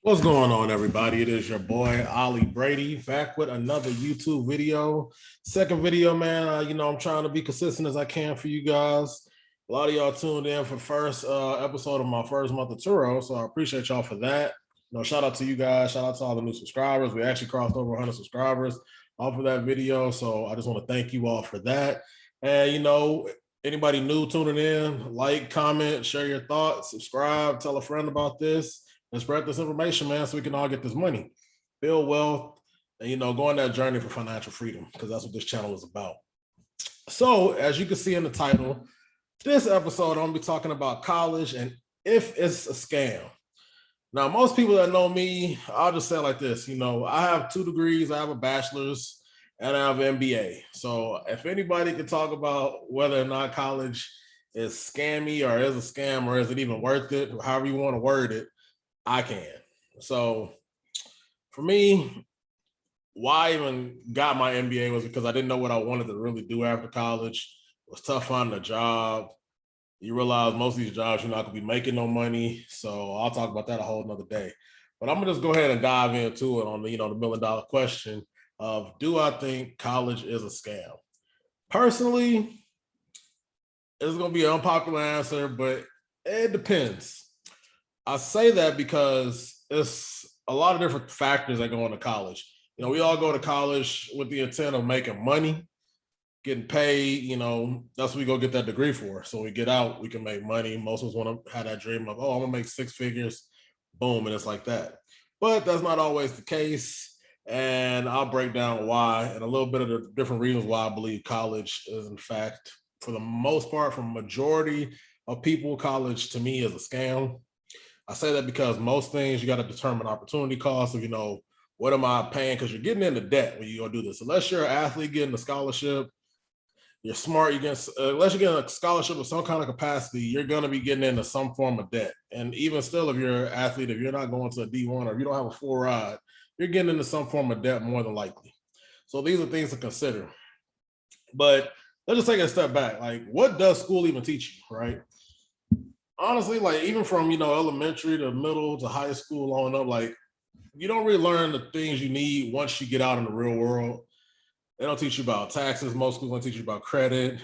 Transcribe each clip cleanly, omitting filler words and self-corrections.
What's going on, everybody? It is your boy Ollie Brady back with another YouTube video. Second video, man. I'm trying to be consistent as I can for you guys. A lot of y'all tuned in for first episode of my first month of Turo, so I appreciate y'all for that. Shout out to you guys. Shout out to all the new subscribers. We actually crossed over 100 subscribers off of that video, so I just want to thank you all for that. And anybody new tuning in, like, comment, share your thoughts, subscribe, tell a friend about this and spread this information, man, so we can all get this money, build wealth, and go on that journey for financial freedom, because that's what this channel is about. So, as you can see in the title, this episode I'm gonna be talking about college and if it's a scam. Now, most people that know me, I'll just say it like this: I have 2 degrees, I have a bachelor's, and I have an MBA. So, if anybody can talk about whether or not college is scammy or is a scam or is it even worth it, however you want to word it, I can. So for me, why I even got my MBA was because I didn't know what I wanted to really do after college. It was tough finding a job. You realize most of these jobs you're not gonna be making no money. So I'll talk about that a whole nother day. But I'm gonna just go ahead and dive into it on the $1 million question of, do I think college is a scam? Personally, it's gonna be an unpopular answer, but it depends. I say that because it's a lot of different factors that go into college. We all go to college with the intent of making money, getting paid. That's what we go get that degree for. So when we get out, we can make money. Most of us want to have that dream of, oh, I'm gonna make 6 figures, boom, and it's like that. But that's not always the case. And I'll break down why and a little bit of the different reasons why I believe college is, in fact, for the most part, for majority of people, college to me is a scam. I say that because most things you got to determine opportunity cost of, what am I paying? Because you're getting into debt when you go do this. Unless you're an athlete getting a scholarship, you're smart, unless you're getting a scholarship of some kind of capacity, you're going to be getting into some form of debt. And even still, if you're an athlete, if you're not going to a D1 or if you don't have a full ride, you're getting into some form of debt more than likely. So these are things to consider. But let's just take a step back. Like, what does school even teach you, right? Honestly, like, even from elementary to middle to high school on up, like, you don't really learn the things you need once you get out in the real world. They don't teach you about taxes. Most schools don't teach you about credit,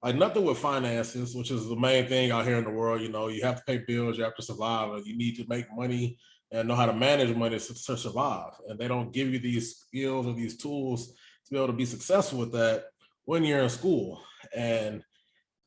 like nothing with finances, which is the main thing out here in the world. You have to pay bills, you have to survive, and you need to make money and know how to manage money to survive. And they don't give you these skills or these tools to be able to be successful with that when you're in school. And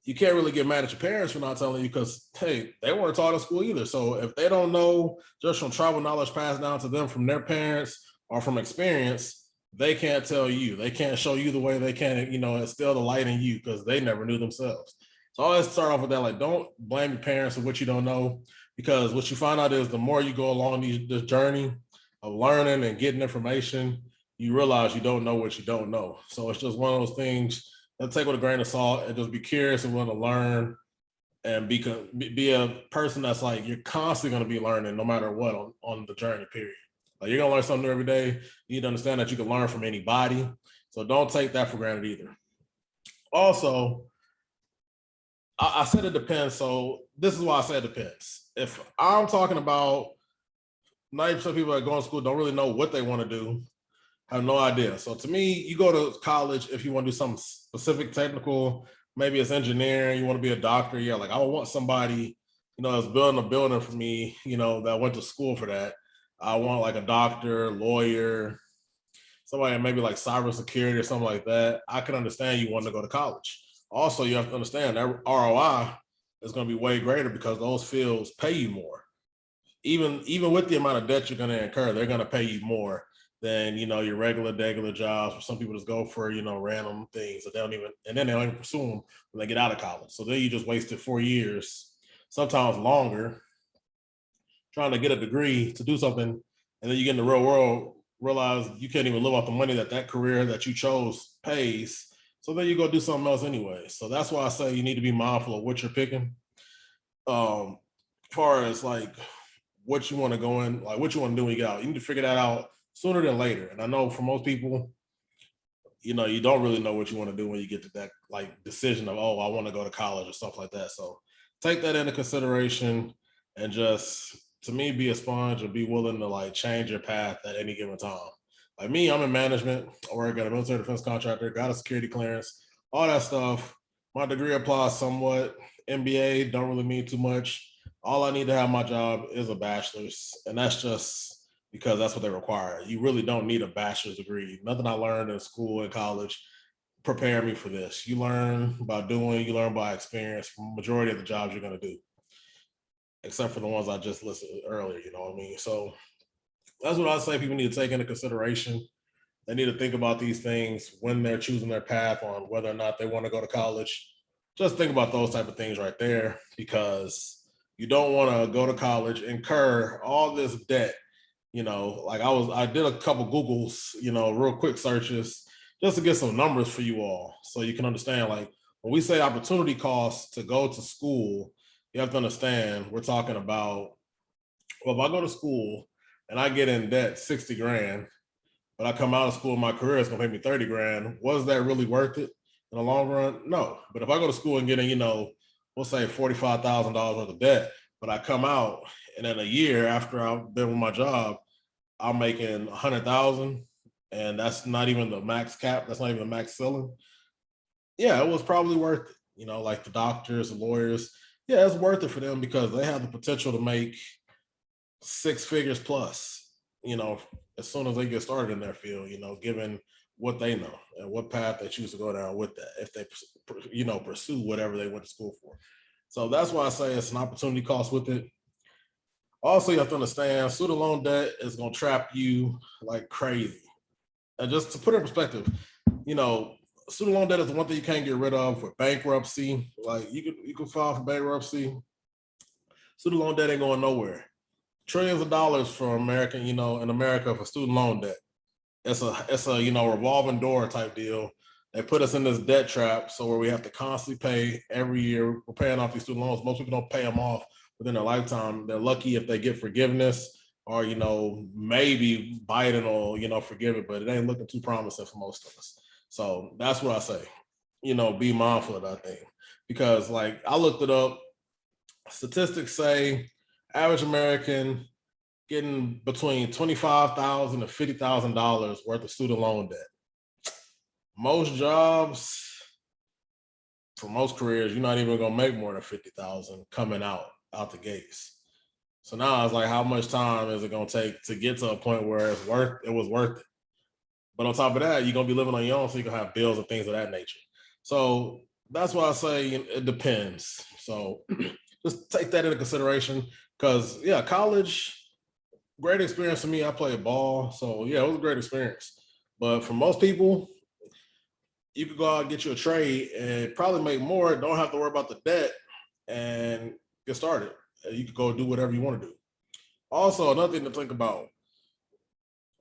you can't really get mad at your parents for not telling you, because, hey, they weren't taught in school either. So if they don't know just from travel knowledge passed down to them from their parents or from experience, they can't tell you. They can't show you the way. They can't, instill the light in you because they never knew themselves. So I always start off with that, like, don't blame your parents for what you don't know, because what you find out is the more you go along this journey of learning and getting information, you realize you don't know what you don't know. So it's just one of those things, and take with a grain of salt and just be curious and want to learn, and be a person that's like, you're constantly going to be learning no matter what on the journey, period. Like, you're going to learn something new every day. You need to understand that you can learn from anybody. So don't take that for granted either. Also, I said it depends. So this is why I said it depends. If I'm talking about 90% of people that go to school don't really know what they want to do, have no idea. So to me, you go to college if you want to do something specific, technical. Maybe it's engineering. You want to be a doctor. Yeah, like, I would want somebody, that's building a building for me, that went to school for that. I want like a doctor, lawyer, somebody maybe like cybersecurity or something like that. I can understand you wanting to go to college. Also, you have to understand that ROI is going to be way greater because those fields pay you more. Even with the amount of debt you're going to incur, they're going to pay you more than your regular jobs. For some people just go for random things that they don't even, and then they don't even pursue them when they get out of college. So then you just wasted 4 years, sometimes longer, trying to get a degree to do something, and then you get in the real world, realize you can't even live off the money that career that you chose pays. So then you go do something else anyway. So that's why I say you need to be mindful of what you're picking. As far as like what you want to go in, like what you want to do when you get out, you need to figure that out sooner than later. And I know for most people, you don't really know what you want to do when you get to that like decision of, oh, I want to go to college or stuff like that. So take that into consideration and just to me, be a sponge and be willing to like change your path at any given time. Like me, I'm in management. I work at a military defense contractor, got a security clearance, all that stuff. My degree applies somewhat. MBA don't really mean too much. All I need to have my job is a bachelor's, and that's just because that's what they require. You really don't need a bachelor's degree. Nothing I learned in school and college prepared me for this. You learn by doing, you learn by experience. Majority of the jobs you're going to do, except for the ones I just listed earlier. You know what I mean? So that's what I say people need to take into consideration. They need to think about these things when they're choosing their path on whether or not they want to go to college. Just think about those type of things right there, because you don't want to go to college, incur all this debt. You know, like I did a couple Googles, you know, real quick searches just to get some numbers for you all so you can understand. Like when we say opportunity costs to go to school, you have to understand we're talking about, well, if I go to school and I get in debt 60 grand, but I come out of school, my career is gonna pay me 30 grand. Was that really worth it in the long run? No. But if I go to school and get in, you know, we'll say $45,000 worth of debt, but I come out and in a year after I've been with my job, I'm making 100,000, and that's not even the max cap. That's not even the max ceiling. Yeah, it was probably worth it. You know, like the doctors, the lawyers. Yeah, it's worth it for them because they have the potential to make six figures plus, you know, as soon as they get started in their field, you know, given what they know and what path they choose to go down with that, if they, you know, pursue whatever they went to school for. So that's why I say it's an opportunity cost with it. Also, you have to understand student loan debt is going to trap you like crazy. And just to put it in perspective, you know, student loan debt is the one thing you can't get rid of with bankruptcy. Like you can file for bankruptcy. Student loan debt ain't going nowhere. Trillions of dollars for American, you know, in America for student loan debt. It's a you know revolving door type deal. They put us in this debt trap, so where we have to constantly pay every year. We're paying off these student loans. Most people don't pay them off within their lifetime. They're lucky if they get forgiveness, or you know maybe Biden will you know forgive it, but it ain't looking too promising for most of us. So that's what I say. You know, be mindful of that thing, because like I looked it up. Statistics say average American getting between $25,000 to $50,000 worth of student loan debt. Most jobs, for most careers, you're not even gonna make more than 50,000 coming out the gates. So now it's like, how much time is it gonna take to get to a point where it was worth it? But on top of that, you're gonna be living on your own, so you can have bills and things of that nature. So that's why I say it depends. So just take that into consideration, because yeah, college, great experience for me. I played ball, so yeah, it was a great experience. But for most people, you could go out and get you a trade and probably make more. Don't have to worry about the debt and get started. You could go do whatever you want to do. Also, another thing to think about,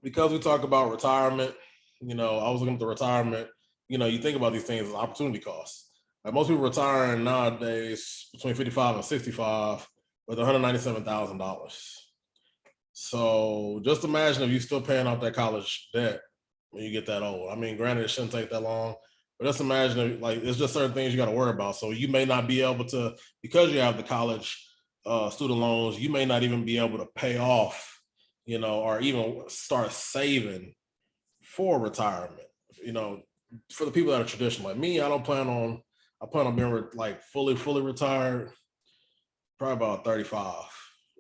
because we talk about retirement, you know, I was looking at the retirement. You know, you think about these things as opportunity costs. Like most people retiring nowadays between 55 and 65 with $197,000. So just imagine if you're still paying off that college debt when you get that old. I mean, granted, it shouldn't take that long, but just imagine if, like, it's just certain things you got to worry about. So you may not be able to, because you have the college student loans, you may not even be able to pay off, you know, or even start saving for retirement. You know, for the people that are traditional like me, I plan on being like fully retired probably about 35.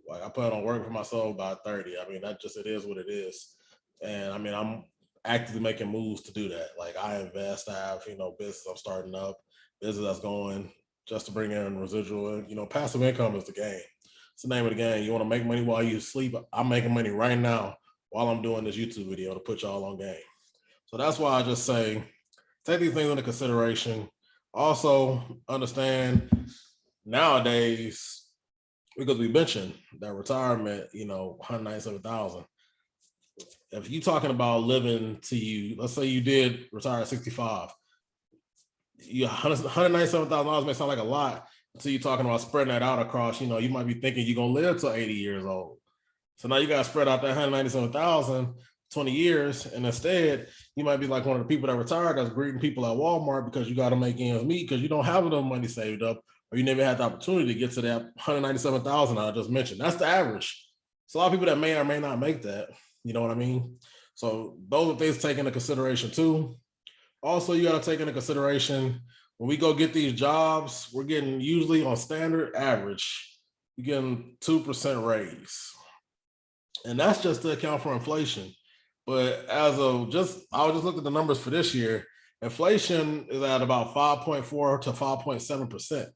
Like I plan on working for myself by 30. I mean, that just it is what it is. And I mean, I'm actively making moves to do that. Like I invest, I have, you know, business I'm starting up, business that's going just to bring in residual, you know, passive income is the game. It's the name of the game. You want to make money while you sleep. I'm making money right now while I'm doing this YouTube video to put y'all on game. So that's why I just say, take these things into consideration. Also understand nowadays, because we mentioned that retirement, you know, 197,000. If you're talking about living to you, let's say you did retire at 65, you $197,000 may sound like a lot until you're talking about spreading that out across, you know, you might be thinking you're gonna live till 80 years old. So now you got to spread out that 197,000, 20 years, and instead you might be like one of the people that retired that's greeting people at Walmart because you got to make ends meet because you don't have enough money saved up, or you never had the opportunity to get to that 197,000 I just mentioned. That's the average. It's a lot of people that may or may not make that. You know what I mean? So those are things to take into consideration too. Also, you got to take into consideration when we go get these jobs, we're getting usually on standard average, you're getting 2% raise. And that's just to account for inflation. But as of I was just looking at the numbers for this year. Inflation is at about 5.4 to 5.7%.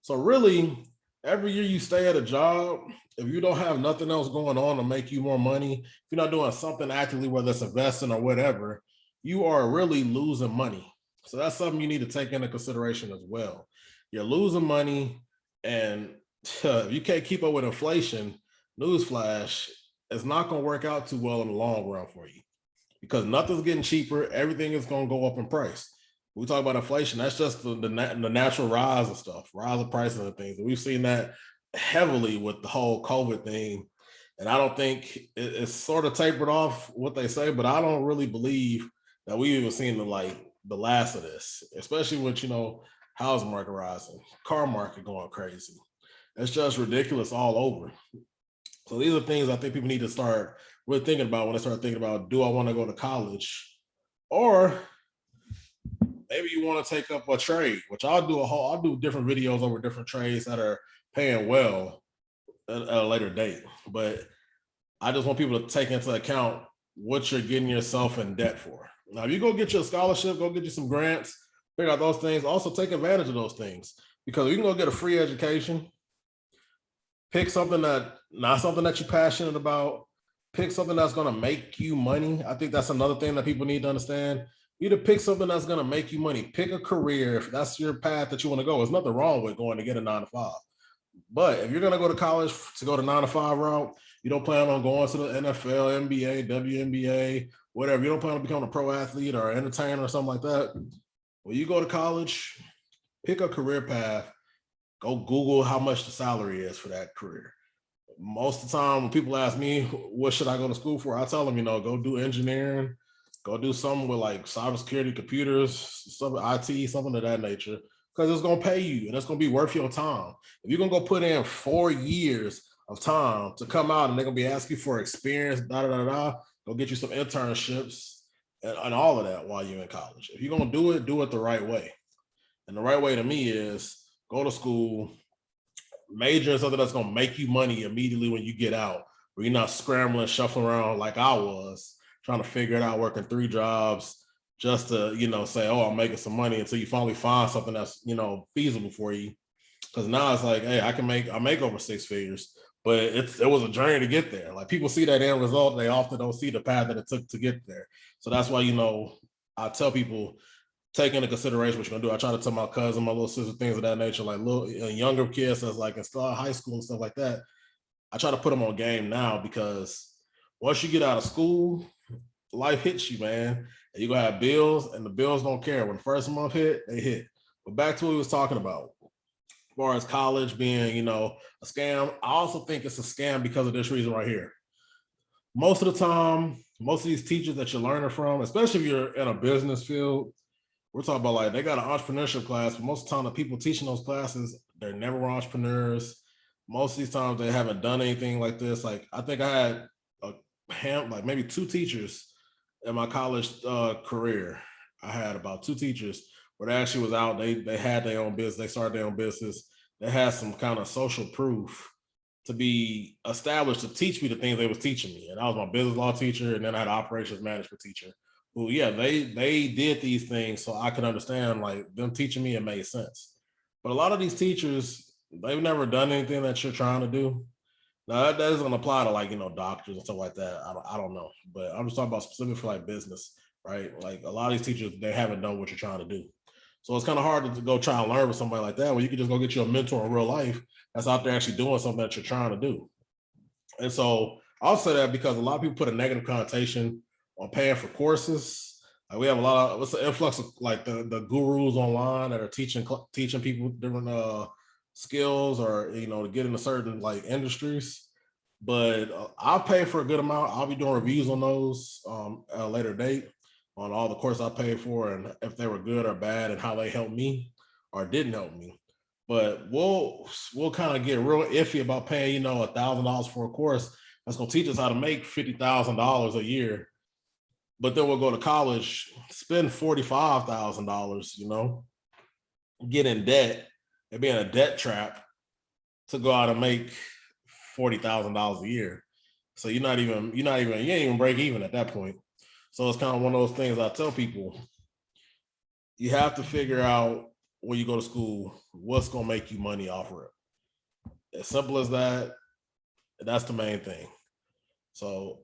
So really, every year you stay at a job, if you don't have nothing else going on to make you more money, if you're not doing something actively, whether it's investing or whatever, you are really losing money. So that's something you need to take into consideration as well. You're losing money, and if you can't keep up with inflation, newsflash, it's not going to work out too well in the long run for you because nothing's getting cheaper. Everything is going to go up in price. We talk about inflation. That's just the natural rise of stuff, rise of prices and things. And we've seen that heavily with the whole COVID thing. And I don't think it's sort of tapered off what they say, but I don't really believe that we've even seen the last of this, especially with, housing market rising, car market going crazy. It's just ridiculous all over. So these are things I think people need to start really thinking about when they start thinking about, do I want to go to college? Or maybe you want to take up a trade, which I'll do different videos over different trades that are paying well at a later date. But I just want people to take into account what you're getting yourself in debt for. Now, if you go get you a scholarship, go get you some grants, figure out those things. Also take advantage of those things because you can go get a free education. Pick something not something that you're passionate about. Pick something that's going to make you money. I think that's another thing that people need to understand. You need to pick something that's going to make you money. Pick a career if that's your path that you want to go. There's nothing wrong with going to get a 9-to-5. But if you're going to go to college to go to 9-to-5 route, you don't plan on going to the NFL, NBA, WNBA, whatever. You don't plan on becoming a pro athlete or entertainer or something like that. When you go to college, pick a career path. Go Google how much the salary is for that career. Most of the time, when people ask me, what should I go to school for? I tell them, go do engineering, go do something with like cybersecurity, computers, some IT, something of that nature, because it's going to pay you and it's going to be worth your time. If you're going to go put in 4 years of time to come out and they're going to be asking you for experience, go get you some internships and all of that while you're in college. If you're going to do it the right way. And the right way to me is go to school, major in something that's going to make you money immediately when you get out, where you're not scrambling, shuffling around like I was, trying to figure it out, working 3 jobs just to, say, oh, I'm making some money until you finally find something that's, feasible for you. Because now it's like, hey, I make over 6 figures, but it was a journey to get there. Like people see that end result, they often don't see the path that it took to get there. So that's why, I tell people, take into consideration what you're gonna do. I try to tell my cousin, my little sister, things of that nature, like little younger kids that's like in high school and stuff like that. I try to put them on game now because once you get out of school, life hits you, man. And you're gonna have bills, and the bills don't care. When the first month hit, they hit. But back to what we was talking about, as far as college being, a scam, I also think it's a scam because of this reason right here. Most of the time, most of these teachers that you're learning from, especially if you're in a business field, we're talking about like they got an entrepreneurship class, but most of the time the people teaching those classes, they're never entrepreneurs. Most of these times they haven't done anything like this. Like I think I had like maybe 2 teachers in my college career. I had about 2 teachers where they actually was out. They had their own business. They started their own business. They had some kind of social proof to be established to teach me the things they was teaching me. And I was my business law teacher, and then I had an operations management teacher. Well, yeah, they did these things so I could understand, like them teaching me, it made sense. But a lot of these teachers, they've never done anything that you're trying to do. Now that doesn't apply to like, doctors and stuff like that. I don't know. But I'm just talking about specifically for like business, right? Like a lot of these teachers, they haven't done what you're trying to do. So it's kind of hard to go try and learn with somebody like that, where you can just go get you a mentor in real life that's out there actually doing something that you're trying to do. And so I'll say that because a lot of people put a negative connotation on paying for courses. We have a lot of what's the influx of like the gurus online that are teaching people different skills or to get into certain like industries. But I'll pay for a good amount. I'll be doing reviews on those at a later date on all the courses I paid for and if they were good or bad and how they helped me or didn't help me. But we'll kind of get real iffy about paying $1,000 for a course that's going to teach us how to make $50,000 a year. But then we'll go to college, spend $45,000, you know, get in debt and be in a debt trap to go out and make $40,000 a year. So you ain't even break even at that point. So it's kind of one of those things I tell people. You have to figure out when you go to school what's going to make you money off of it. As simple as that. That's the main thing. So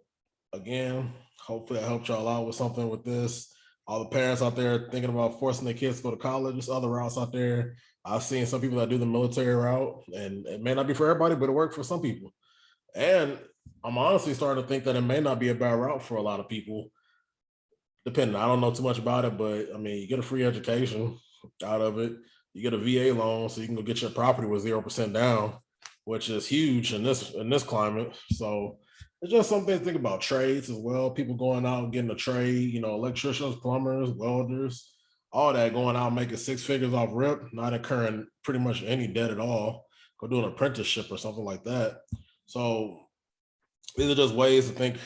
again, hopefully I helped y'all out with something with this. All the parents out there thinking about forcing their kids to go to college, there's other routes out there. I've seen some people that do the military route, and it may not be for everybody, but it worked for some people. And I'm honestly starting to think that it may not be a bad route for a lot of people. Depending, I don't know too much about it, but I mean, you get a free education out of it. You get a VA loan, so you can go get your property with 0% down, which is huge in this climate. So it's just something to think about. Trades as well. People going out and getting a trade, you know, electricians, plumbers, welders, all that, going out making six figures off rip, not incurring pretty much any debt at all. Go do an apprenticeship or something like that. So these are just ways to think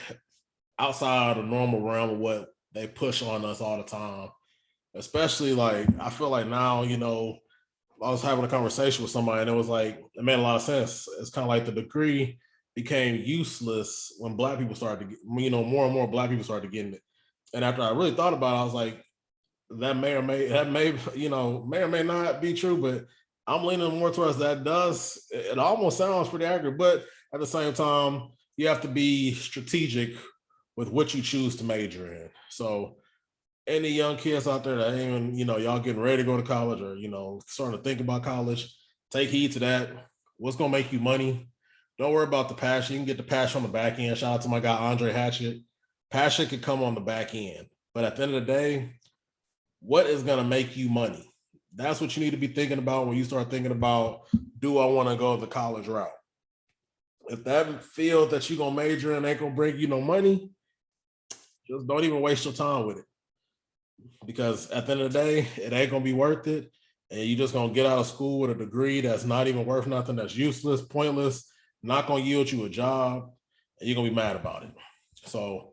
outside the normal realm of what they push on us all the time. Especially like, I feel like now, you know, I was having a conversation with somebody and it was like, it made a lot of sense. It's kind of like the degree became useless when Black people started to get, you know, more and more Black people started getting it. And after I really thought about it, I was like, that may or may not be true, but I'm leaning more towards that. It almost sounds pretty accurate, but at the same time, you have to be strategic with what you choose to major in. So any young kids out there that ain't even, you know, y'all getting ready to go to college or, you know, starting to think about college, take heed to that. What's going to make you money? Don't worry about the passion. You can get the passion on the back end. Shout out to my guy, Andre Hatchett. Passion could come on the back end. But at the end of the day, what is going to make you money? That's what you need to be thinking about when you start thinking about, do I want to go the college route? If that field that you're going to major in ain't going to bring you no money, just don't even waste your time with it. Because at the end of the day, it ain't going to be worth it. And you're just going to get out of school with a degree that's not even worth nothing, that's useless, pointless, not going to yield you a job, and you're going to be mad about it. So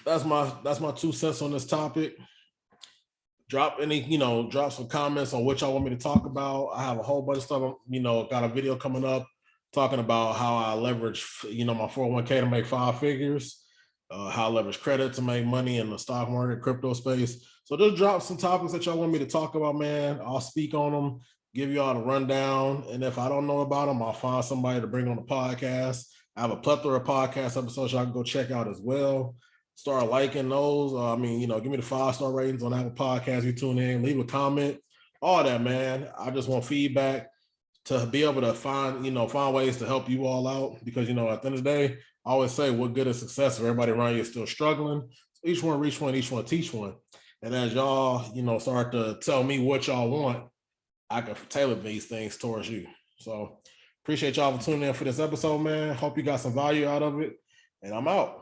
that's my 2 cents on this topic. Drop some comments on what y'all want me to talk about. I have a whole bunch of stuff, you know, got a video coming up talking about how I leverage, you know, my 401k to make 5 figures, how I leverage credit to make money in the stock market, crypto space. So just drop some topics that y'all want me to talk about, man. I'll speak on them, give y'all the rundown. And if I don't know about them, I'll find somebody to bring on the podcast. I have a plethora of podcast episodes y'all can go check out as well. Start liking those. Give me the 5-star ratings on Apple Podcasts. You tune in, leave a comment, all that, man. I just want feedback to be able to find ways to help you all out, because, you know, at the end of the day, I always say, what good is success if everybody around you is still struggling? So each one reach one, each one teach one. And as y'all, you know, start to tell me what y'all want, I can tailor these things towards you. So appreciate y'all for tuning in for this episode, man. Hope you got some value out of it, and I'm out.